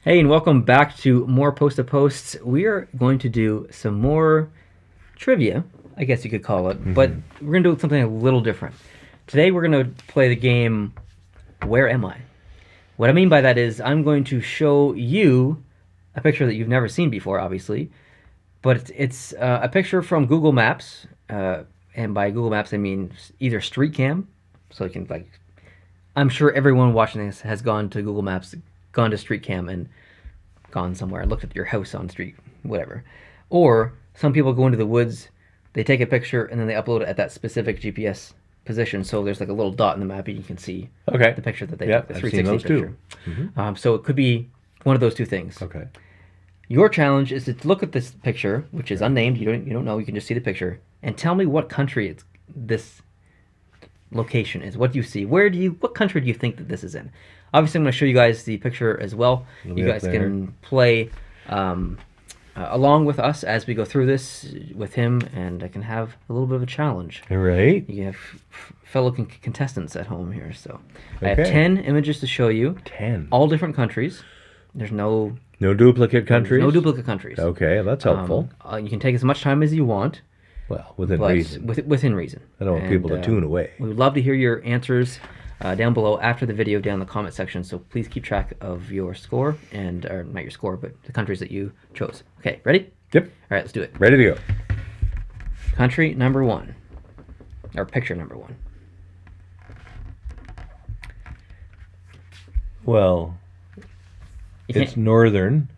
Hey, and welcome back to more Post to Posts. We are going to do some more trivia, I guess you could call it, but we're going to do something a little different. Today, we're going to play the game Where Am I? What I mean by that is I'm going to show you a picture that you've never seen before, obviously, but it's a picture from Google Maps, and by Google Maps I mean either Street Cam, so you can I'm sure everyone watching this has gone to Google Maps, gone to Street Cam, and gone somewhere and looked at your house on street, whatever. Or some people go into the woods, they take a picture, and then they upload it at that specific GPS position. So there's like a little dot in the map, and you can see Okay. the picture that they Yep, took, the I've seen 360 those too. picture. So it could be one of those two things. Okay. Your challenge is to look at this picture, which is unnamed. You don't know. You can just see the picture, and tell me what country this location is. What do you see? What country do you think that this is in? Obviously, I'm going to show you guys the picture as well. You guys can play along with us as we go through this with him, and I can have a little bit of a challenge. All right. You have fellow contestants at home here, so I have Okay. 10 images to show you. 10. All different countries. There's no duplicate countries? no duplicate countries. Okay, that's helpful. You can take as much time as you want, Well, within but reason. within reason. I don't want people to tune away. We would love to hear your answers down below after the video, down in the comment section. So please keep track of your score or not your score, but the countries that you chose. Okay, ready? Yep. All right, let's do it. Ready to go. Country number 1, or picture number 1. Well, You it's can't- northern.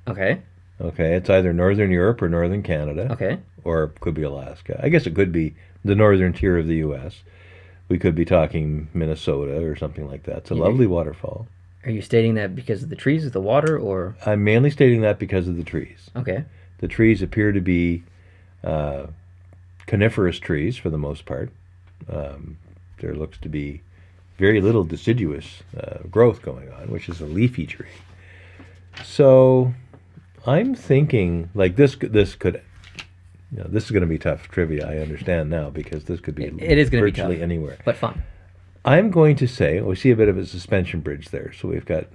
Okay. Okay, it's either northern Europe or northern Canada. Okay. Or it could be Alaska. I guess it could be the northern tier of the U.S. We could be talking Minnesota or something like that. It's a lovely waterfall. Are you stating that because of the trees, the water, or I'm mainly stating that because of the trees. okay? The trees appear to be coniferous trees for the most part. There looks to be very little deciduous growth going on, which is a leafy tree. So I'm thinking like this could, this is going to be tough trivia. I understand now because this could be It is going to be virtually tough, anywhere. but fun. I'm going to say we see a bit of a suspension bridge there, so we've got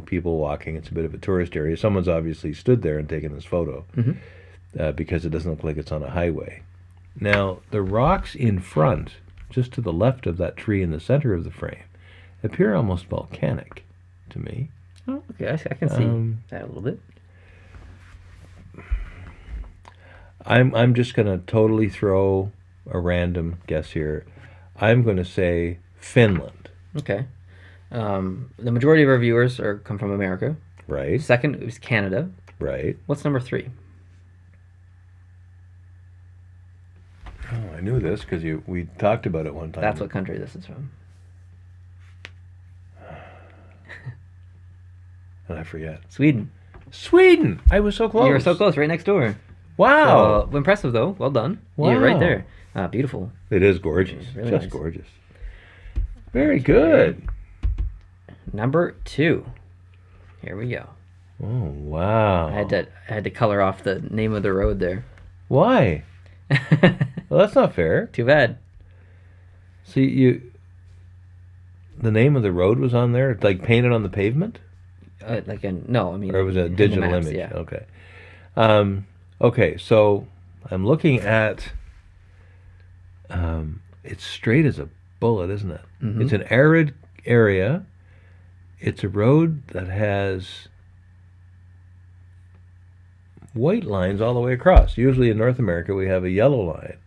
people walking. It's a bit of a tourist area. Someone's obviously stood there and taken this photo because it doesn't look like it's on a highway. Now the rocks in front, just to the left of that tree in the center of the frame, appear almost volcanic to me. Oh, okay, I can see that a little bit. I'm just going to totally throw a random guess here. I'm going to say Finland. Okay. The majority of our viewers come from America. Right. Second is Canada. Right. What's number 3? Oh, I knew this because we talked about it one time. That's what country this is from. And I forget. Sweden. Sweden! I was so close. You were so close, right next door. Wow. So, impressive, though. Well done. Wow. You're right there. Beautiful. It is gorgeous. Really Just nice. gorgeous. Very good. Number 2. Here we go. Oh, wow. I had to color off the name of the road there. Why? Well, that's not fair. Too bad. See, the name of the road was on there, like painted on the pavement? No, I mean... Or it was a in digital maps, image? Yeah. Okay. Okay, so I'm looking at... it's straight as a bullet, isn't it? Mm-hmm. It's an arid area. It's a road that has white lines all the way across. Usually in North America we have a yellow line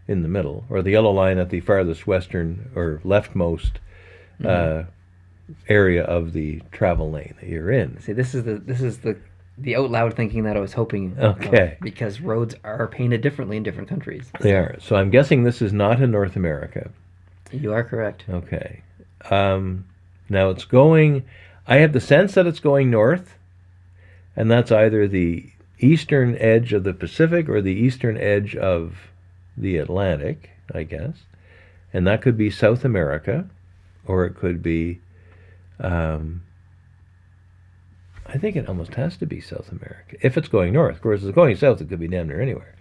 in the middle, or the yellow line at the farthest western or leftmost area of the travel lane that you're in. See, this is the out loud thinking that I was hoping. Okay. Because roads are painted differently in different countries. They are. So I'm guessing this is not in North America. You are correct. Okay. Now it's going... I have the sense that it's going north, and that's either the eastern edge of the Pacific or the eastern edge of the Atlantic, I guess. And that could be South America, or it could be... I think it almost has to be South America. If it's going north. Of course, if it's going south, it could be damn near anywhere.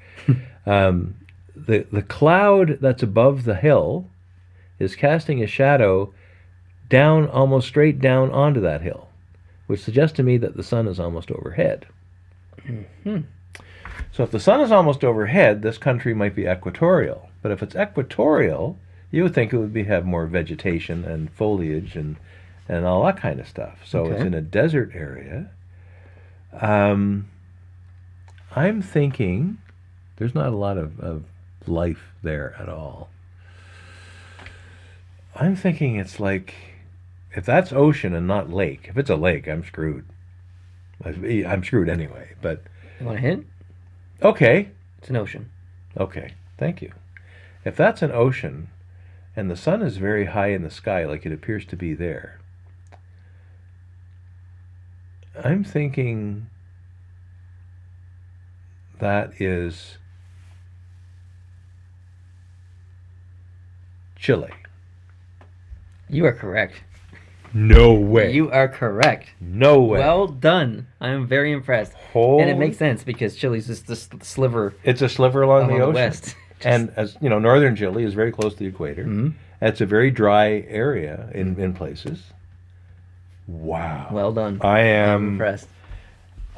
The cloud that's above the hill is casting a shadow down, almost straight down onto that hill. which suggests to me that the sun is almost overhead. Mm-hmm. So if the sun is almost overhead, this country might be equatorial. But if it's equatorial, you would think it would have more vegetation and foliage and all that kind of stuff. So it's in a desert area. I'm thinking there's not a lot of life there at all. I'm thinking it's like, if that's ocean and not lake, if it's a lake, I'm screwed. I'm screwed anyway, but... You want a hint? Okay. It's an ocean. Okay, thank you. If that's an ocean, and the sun is very high in the sky, like it appears to be there, I'm thinking that is Chile. You are correct. No way. You are correct. No way. Well done. I am very impressed. And it makes sense because Chile's just this sliver. It's a sliver along the ocean. West. And as you know, northern Chile is very close to the equator. Mm-hmm. It's a very dry area in places. Wow. Well done. I'm impressed.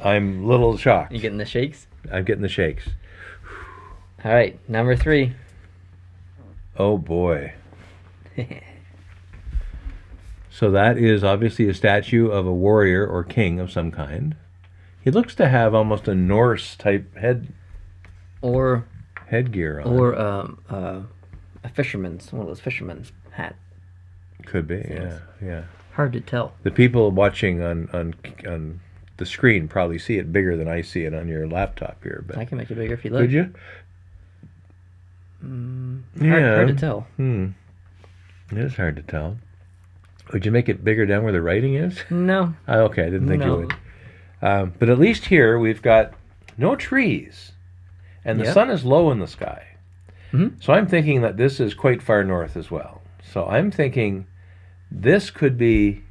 I'm a little shocked. You getting the shakes? I'm getting the shakes. All right, number 3. Oh boy. So that is obviously a statue of a warrior or king of some kind. He looks to have almost a Norse type headgear on. Or a fisherman's, one of those fisherman's hat. Could be, yeah. Hard to tell. The people watching on the screen probably see it bigger than I see it on your laptop here. But I can make it bigger if you like. Could you? Hard to tell. It is hard to tell. Would you make it bigger down where the writing is? No. Okay, I didn't think you would. But at least here we've got no trees, and the sun is low in the sky. Mm-hmm. So I'm thinking that this is quite far north as well. So I'm thinking this could be,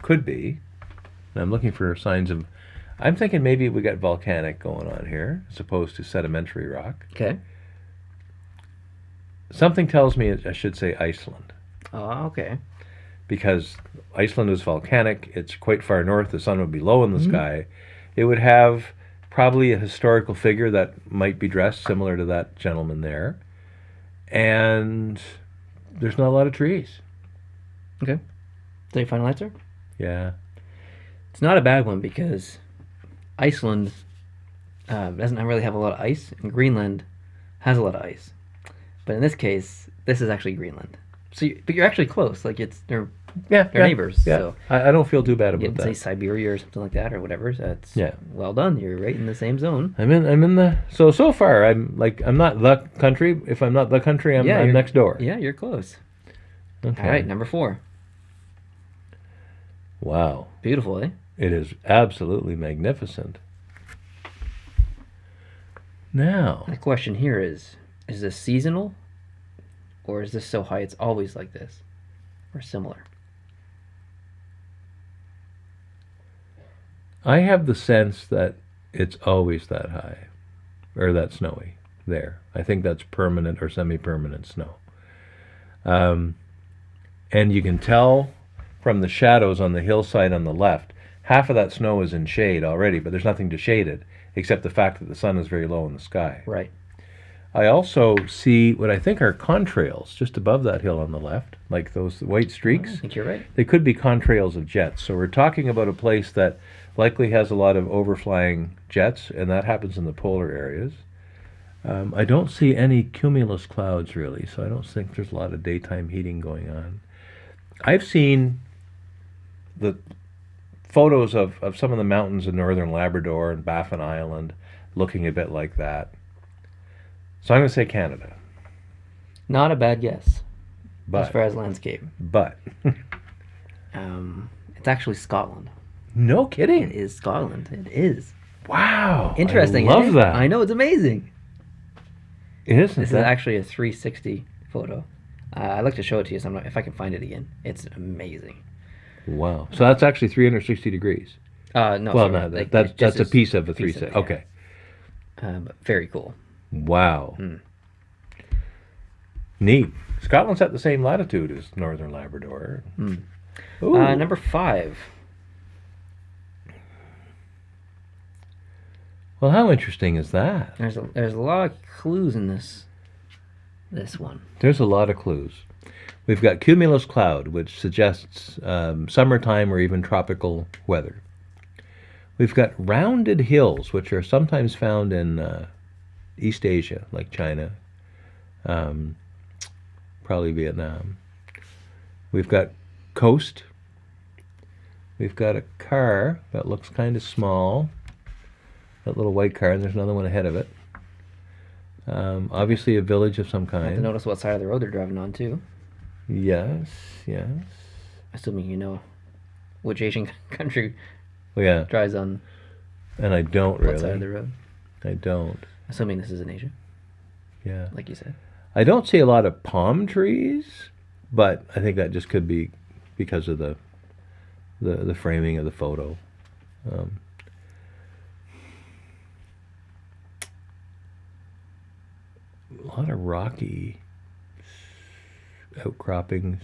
and I'm looking for signs of, I'm thinking maybe we got volcanic going on here as opposed to sedimentary rock. Okay. Something tells me I should say Iceland. Oh, okay. Because Iceland is volcanic, it's quite far north, the sun would be low in the sky. It would have probably a historical figure that might be dressed similar to that gentleman there. And there's not a lot of trees. Okay. Is that your final answer? Yeah. It's not a bad one because Iceland doesn't really have a lot of ice, and Greenland has a lot of ice. But in this case, this is actually Greenland. So, but you're actually close. Like they're neighbors. Yeah. So I don't feel too bad you about can say that. Siberia or something like that or whatever. So that's well done. You're right in the same zone. I'm in the so far. I'm not the country. If I'm not the country, I'm next door. Yeah, you're close. Okay. All right, number 4. Wow. Beautiful, eh? It is absolutely magnificent. Now, The question here is this seasonal? Or is this so high it's always like this? Or similar? I have the sense that it's always that high, or that snowy there. I think that's permanent or semi-permanent snow. And you can tell from the shadows on the hillside on the left, half of that snow is in shade already, but there's nothing to shade it, except the fact that the sun is very low in the sky. Right. I also see what I think are contrails just above that hill on the left, like those white streaks. I think you're right. They could be contrails of jets. So we're talking about a place that likely has a lot of overflying jets, and that happens in the polar areas. I don't see any cumulus clouds really, so I don't think there's a lot of daytime heating going on. I've seen the photos of some of the mountains in northern Labrador and Baffin Island looking a bit like that. So I'm going to say Canada. Not a bad guess. But, as far as landscape. But. It's actually Scotland. No kidding. It is Scotland. It is. Wow. Interesting. I love that. I know, it's amazing. Isn't This is actually a 360 photo. I'd like to show it to you if I can find it again. It's amazing. Wow. So that's actually 360 degrees. No. Well, sorry, no, that's a piece of a 360. Okay. But very cool. Wow. Neat. Scotland's at the same latitude as northern Labrador. Ooh. Number 5. Well, how interesting is that? There's a lot of clues in this one. There's a lot of clues. We've got cumulus cloud, which suggests summertime or even tropical weather. We've got rounded hills, which are sometimes found in East Asia, like China, probably Vietnam. We've got coast. We've got a car that looks kind of small. That little white car, and there's another one ahead of it. Obviously a village of some You have to kind. notice what side of the road they're driving on, too. Yes. Assuming you know which Asian country Well, yeah, drives on and I don't what side of the really. road. I don't. Assuming this is in Asia, Yeah. like you said. I don't see a lot of palm trees, but I think that just could be because of the framing of the photo. A lot of rocky outcroppings.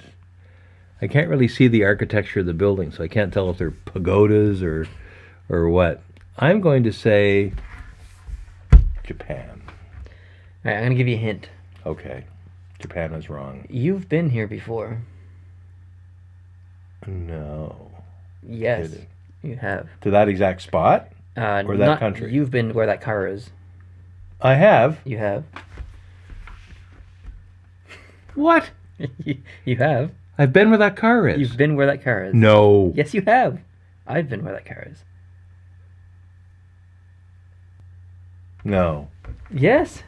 I can't really see the architecture of the building, so I can't tell if they're pagodas or what. I'm going to say Japan. All right, I'm going to give you a hint. Okay. Japan is wrong. You've been here before. No. Yes, Did it? you have. To that exact spot? Or that country? You've been where that car is. I have. You have. What? You have. I've been where that car is. You've been where that car is. No. Yes, you have. I've been where that car is. No. Yes.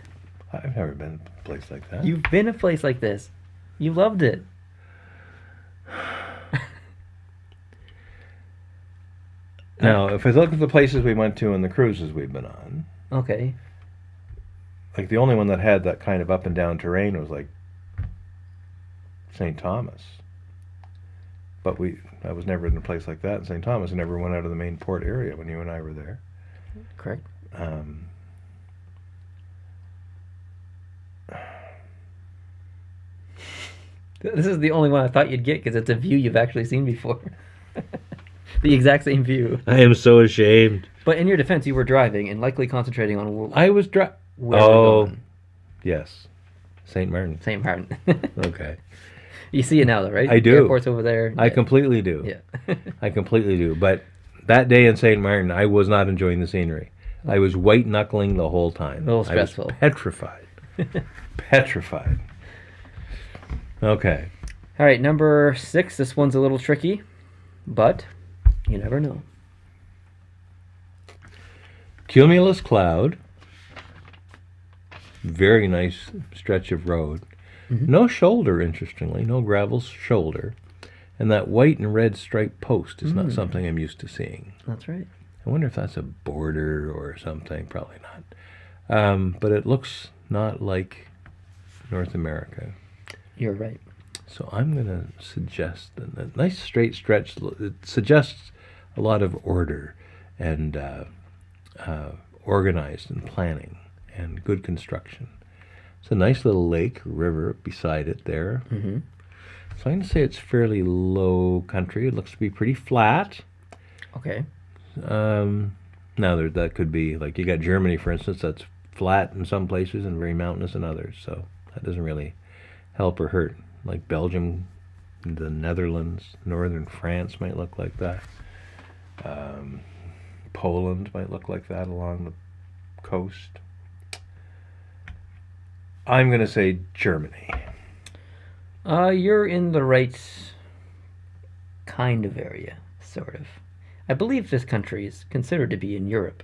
I've never been to a place like that. You've been a place like this. You loved it. Now, if I look at the places we went to and the cruises we've been on, Okay. like the only one that had that kind of up and down terrain was like St. Thomas. But I was never in a place like that in St. Thomas. I never went out of the main port area when you and I were there. Correct. This is the only one I thought you'd get because it's a view you've actually seen before. The exact same view. I am so ashamed. But in your defense, you were driving and likely concentrating on I was where we're Oh, going. yes. St. Martin. Same Martin. Okay. You see it now, though, right? I do. Airport's over there. I Yeah. completely do. Yeah. I completely do. But that day in St. Martin, I was not enjoying the scenery. I was white knuckling the whole time. A little stressful. I was petrified. Petrified. Okay. All right, number 6. This one's a little tricky, but you never know. Cumulus cloud. Very nice stretch of road. Mhm. No shoulder, interestingly. No gravel shoulder. And that white and red striped post is not something I'm used to seeing. That's right. I wonder if that's a border or something. Probably not. But it looks not like North America. You're right. So I'm going to suggest a nice straight stretch. It suggests a lot of order and organized and planning and good construction. It's a nice little lake, river beside it there. Mm-hmm. So I'm going to say it's fairly low country. It looks to be pretty flat. Okay. Now that could be, like you got Germany, for instance, that's flat in some places and very mountainous in others. So that doesn't really help or hurt. Like Belgium, the Netherlands, northern France might look like that. Poland might look like that along the coast. I'm going to say Germany. You're in the right kind of area, sort of. I believe this country is considered to be in Europe,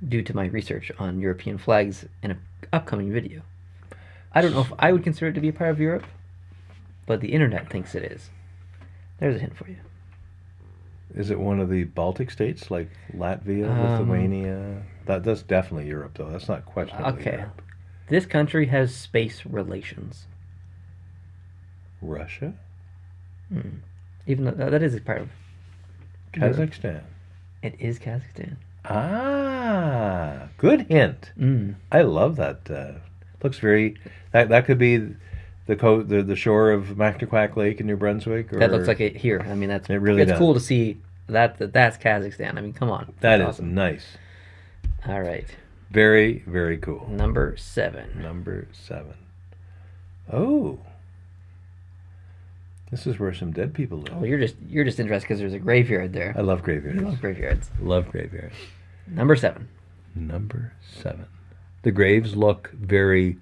due to my research on European flags in an upcoming video. I don't know if I would consider it to be a part of Europe, but the internet thinks it is. There's a hint for you. Is it one of the Baltic states, like Latvia, Lithuania? That's definitely Europe, though. That's not questionably Okay. Europe. This country has space relations. Russia? Even though that is a part of Europe. Kazakhstan. It is Kazakhstan. Good hint. I love that. Looks very. That could be the shore of Mactaquac Lake in New Brunswick? Or, That looks like it here. I mean, that's It really it's does. cool to see that's Kazakhstan. I mean, come on. That That's is awesome. nice. All right. Very, very cool. Number 7. Number 7. Oh. This is where some dead people live. Oh, you're just interested because there's a graveyard there. I love I graveyards. love graveyards. Love graveyards. Number 7. Number 7. The graves look very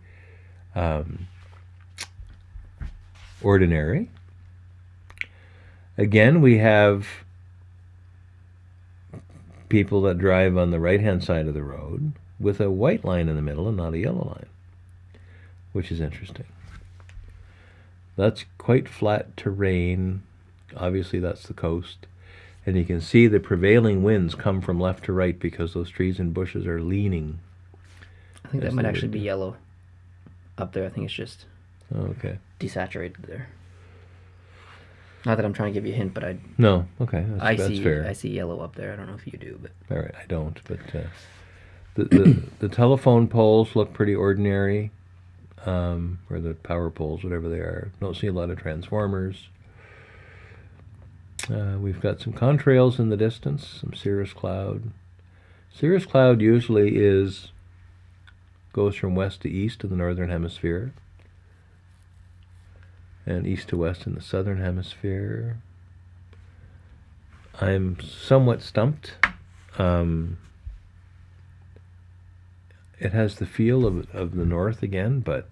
ordinary. Again, we have people that drive on the right-hand side of the road with a white line in the middle and not a yellow line, which is interesting. That's quite flat terrain. Obviously, that's the coast. And you can see the prevailing winds come from left to right because those trees and bushes are leaning. I think Yes, that might they actually would be do. yellow up there. I think it's just Oh, okay. desaturated there. Not that I'm trying to give you a hint, but No, okay. I That's see fair. I see yellow up there. I don't know if you do, but All right, I don't. But the telephone poles look pretty ordinary, or the power poles, whatever they are. Don't see a lot of transformers. We've got some contrails in the distance, some cirrus cloud. Cirrus cloud usually goes from west to east in the northern hemisphere, and east to west in the southern hemisphere. I'm somewhat stumped. It has the feel of the north again, but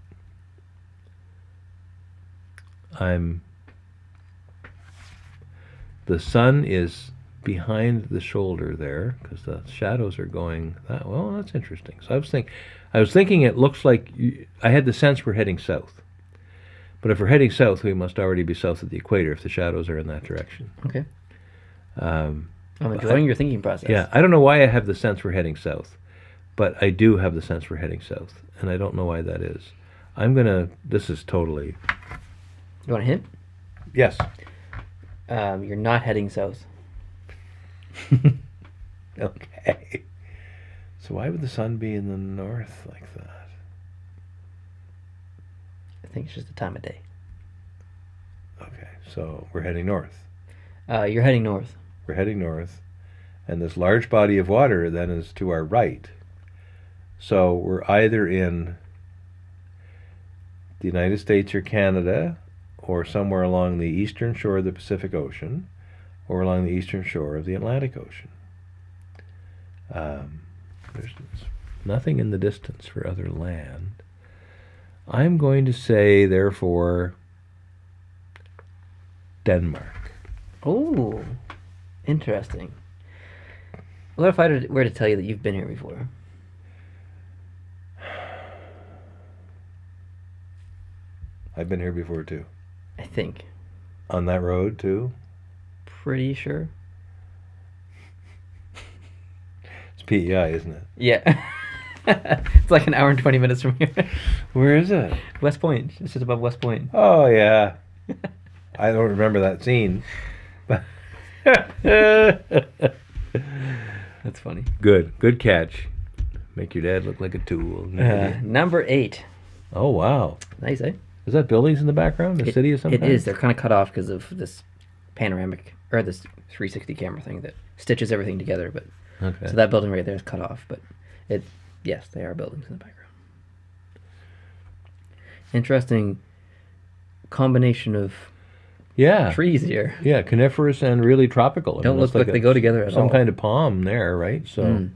the sun is behind the shoulder there because the shadows are going that well. That's interesting. So I was thinking it looks like I had the sense we're heading south. But if we're heading south, we must already be south of the equator if the shadows are in that direction. okay. Um, I'm enjoying your thinking process. yeah, I don't know why I have the sense we're heading south, but I do have the sense we're heading south, and I don't know why that is. This is totally... You want a hint? Yes. You're not heading south. Okay. So why would the sun be in the north like that? I think it's just the time of day. Okay, so we're heading north. You're heading north. We're heading north, and this large body of water then is to our right. So we're either in the United States or Canada, or somewhere along the eastern shore of the Pacific Ocean, or along the eastern shore of the Atlantic Ocean. There's nothing in the distance for other land. I'm going to say, therefore, Denmark. Oh, interesting. What if I were to tell you that you've been here before? I've been here before, too. I think. On that road, too? Pretty sure. It's PEI, isn't it? Yeah. It's like an hour and 20 minutes from here. Where is it? West Point. It's just above West Point. Oh, yeah. I don't remember that scene. That's funny. Good catch. Make your dad look like a tool. Number 8. Oh, wow. Nice, eh? Is that buildings in the background? The city of some It kind? is. They're kind of cut off because of this panoramic, or this 360 camera thing that stitches everything together. But Okay. so that building right there is cut off. But yes, they are buildings in the background. Interesting combination of Yeah. trees here. Yeah, coniferous and really tropical. Don't look like they go together at some all. kind of palm there, right? So Mm.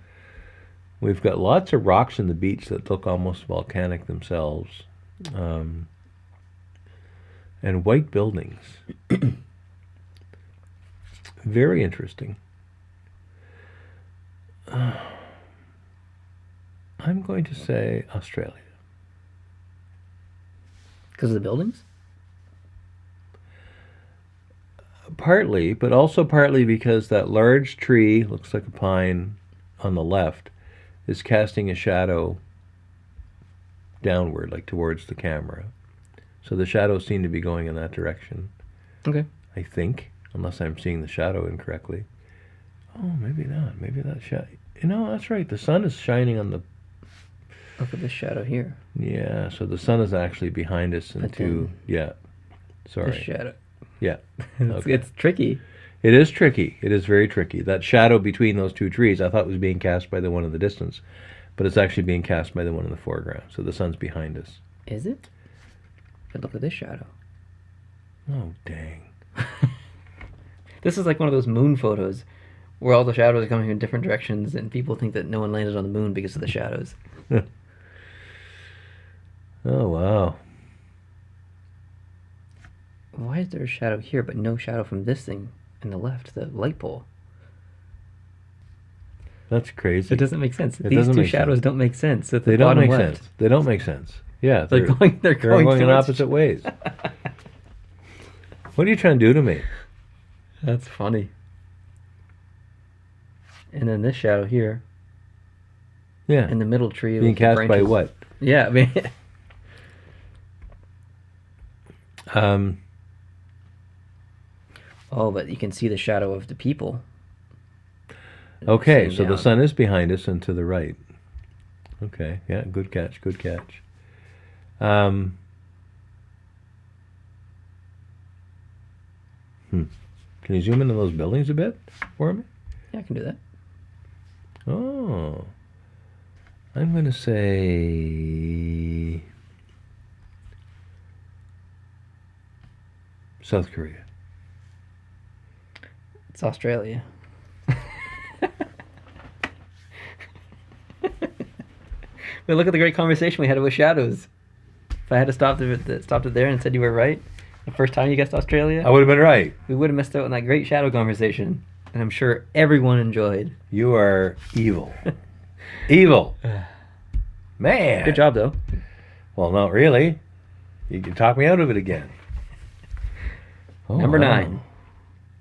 we've got lots of rocks in the beach that look almost volcanic themselves. And white buildings. Very interesting. I'm going to say Australia. Because of the buildings? Partly, but also partly because that large tree, looks like a pine, on the left, is casting a shadow downward, like towards the camera. So the shadows seem to be going in that direction, Okay. I think, unless I'm seeing the shadow incorrectly. Oh, maybe not. Maybe that shadow... You know, that's right. The sun is shining on the... Look at this shadow here. Yeah, so the sun is actually behind us But into, yeah, This sorry. shadow. Yeah, It's, okay. it's tricky. It is tricky. It is very tricky. That shadow between those two trees, I thought was being cast by the one in the distance, but it's actually being cast by the one in the foreground. So the sun's behind us. Is it? But look at this shadow. Oh, dang. This is like one of those moon photos where all the shadows are coming in different directions and people think that no one landed on the moon because of the shadows. Oh, wow. Why is there a shadow here but no shadow from this thing in the left, the light pole? That's crazy. It doesn't make sense. It These doesn't two make shadows sense. don't make sense. At the They don't bottom make left. sense. They don't make sense. Yeah, They're going they're going in towards- opposite ways. What are you trying to do to me? That's funny. And then this shadow here Yeah. in the middle tree. Being with the cast by branches. what? Yeah, I mean, oh, but you can see the shadow of the people. Okay, sitting so the down. sun is behind us and to the right. Okay, yeah, good catch, good catch. Can you zoom into those buildings a bit for me? Yeah, I can do that. Oh, I'm going to say South Korea. It's Australia. But look at the great conversation we had with shadows. If I had to stopped it there and said you were right the first time you guessed Australia, I would have been right. we would have missed out on that great shadow conversation. And I'm sure everyone enjoyed. You are evil. Evil. Man. Good job, though. Well, not really. You can talk me out of it again. Oh, Number wow. 9.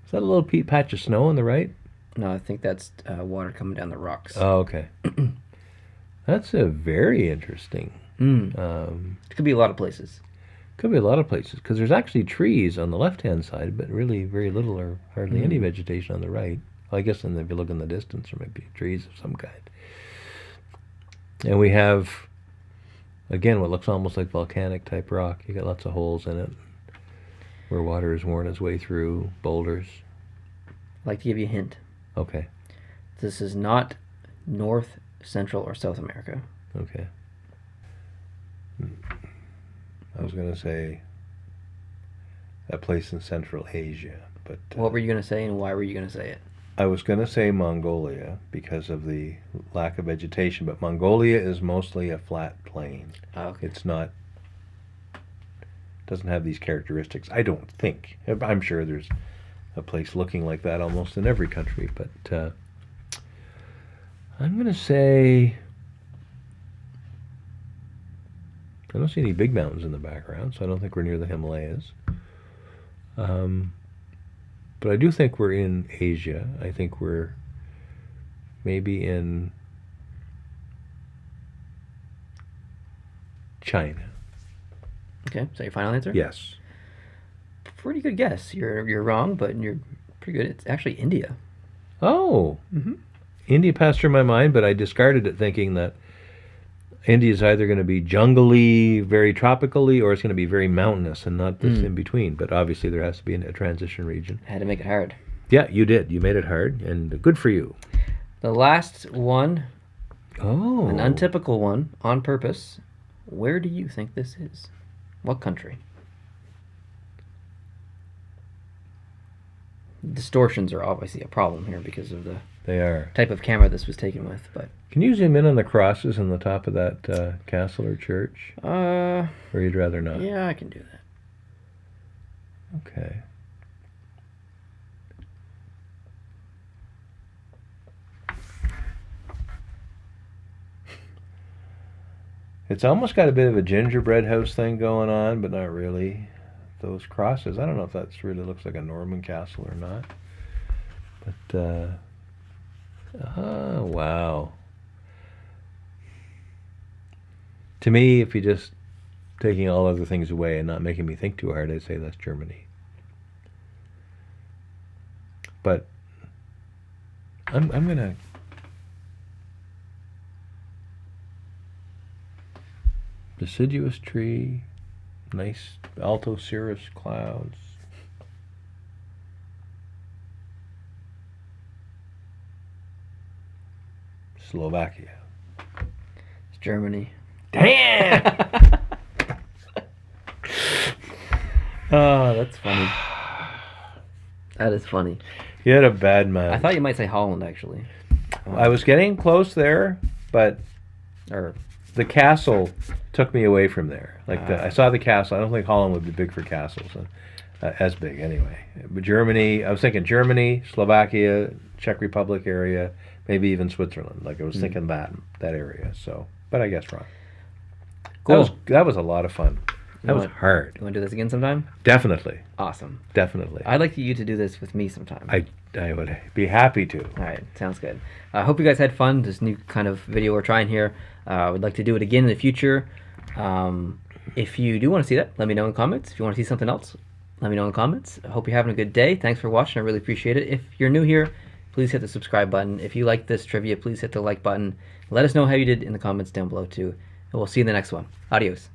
Is that a little patch of snow on the right? No, I think that's water coming down the rocks. Oh, okay. That's a very interesting. It could be a lot of places. Could be a lot of places because there's actually trees on the left-hand side, but really very little or hardly any vegetation on the right. Well, I guess if you look in the distance, there might be trees of some kind. And we have, again, what looks almost like volcanic type rock. You got lots of holes in it where water has worn its way through, boulders. I'd like to give you a hint. Okay, This is not North, Central, or South America. okay. I was going to say a place in Central Asia, but What were you going to say, and why were you going to say it? I was going to say Mongolia because of the lack of vegetation, but Mongolia is mostly a flat plain. Oh, okay. It's not, doesn't have these characteristics, I don't think. I'm sure there's a place looking like that almost in every country, but I'm going to say, I don't see any big mountains in the background, so I don't think we're near the Himalayas. But I do think we're in Asia. I think we're maybe in China. Okay, so your final answer? Yes. Pretty good guess. You're wrong, but you're pretty good. It's actually India. Oh, Mm-hmm. India passed through my mind, but I discarded it thinking that India is either going to be jungly, very tropically, or it's going to be very mountainous and not this in between. But obviously there has to be a transition region. I had to make it hard. Yeah, you did. You made it hard, and good for you. The last one, Oh. an untypical one, on purpose. Where do you think this is? What country? Distortions are obviously a problem here because of the They are. type of camera this was taken with, but Can you zoom in on the crosses on the top of that castle or church? Or you'd rather not? yeah, I can do that. Okay. It's almost got a bit of a gingerbread house thing going on, but not really. Those crosses, I don't know if that's really looks like a Norman castle or not. But, oh, wow. To me, if you're just taking all other things away and not making me think too hard, I'd say that's Germany. But I'm gonna Deciduous tree. Nice alto cirrus clouds. Slovakia. It's Germany. Damn! Oh, that's funny. That is funny. You had a bad month. I thought you might say Holland, actually. I was getting close there, but Or the castle took me away from there. I saw the castle. I don't think Holland would be big for castles, as big anyway. But Germany, I was thinking Germany, Slovakia, Czech Republic area, maybe even Switzerland. I was thinking that area. So, but I guess wrong. cool. That was a lot of fun. That was hard. You want to do this again sometime? Definitely, Awesome. definitely. I'd like you to do this with me sometime. I would be happy to. All right, sounds good. I hope you guys had fun. This new kind of video we're trying here. We'd like to do it again in the future. If you do want to see that, let me know in the comments. If you want to see something else, let me know in the comments. I hope you're having a good day. Thanks for watching. I really appreciate it. If you're new here, please hit the subscribe button. If you like this trivia, please hit the like button. Let us know how you did in the comments down below too. And we'll see you in the next one. Adios.